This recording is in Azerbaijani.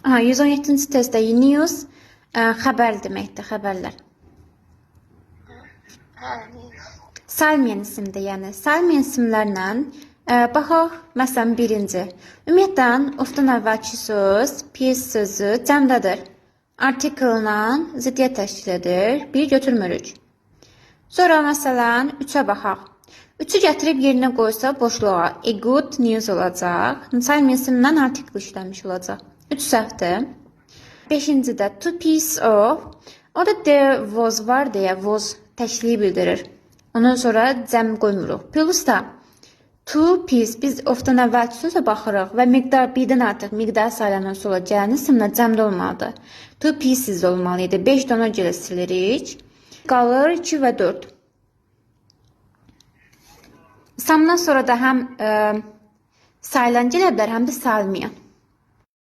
Aha, 117-ci testdə news xəbər deməkdir, xəbərlər. Saymayan isimdir, yəni saymayan isimlərlə baxaq, məsələn, birinci. Ümumiyyətlə, ofdan əvvəlki söz, pis sözü cəmdədir. Artikllə ziddiyyət təşkil edir, bir götürmürük. Sonra, məsələn, 3-ə baxaq. 3-ü gətirib yerinə qoysa boşluğa a good news olacaq. Saymayan isimlə artikl işləmiş olacaq. 3 səhvdir. 5-cidə to piece of. Orada there was var deyə was təkliyi bildirir. Ondan sonra cəm qoymuruq. Plus da to piece biz ofdan əvvəlki sözə baxırıq və miqdar birdən artıq miqdar sayılanan sola gələn isimlə cəmdə olmalıdır. To pieces olmalıydı. 5 də ona görə silirik. Qalır 2 və 4. Samdan sonra da həm sayılan gələ bilər, həm də sayılmayan.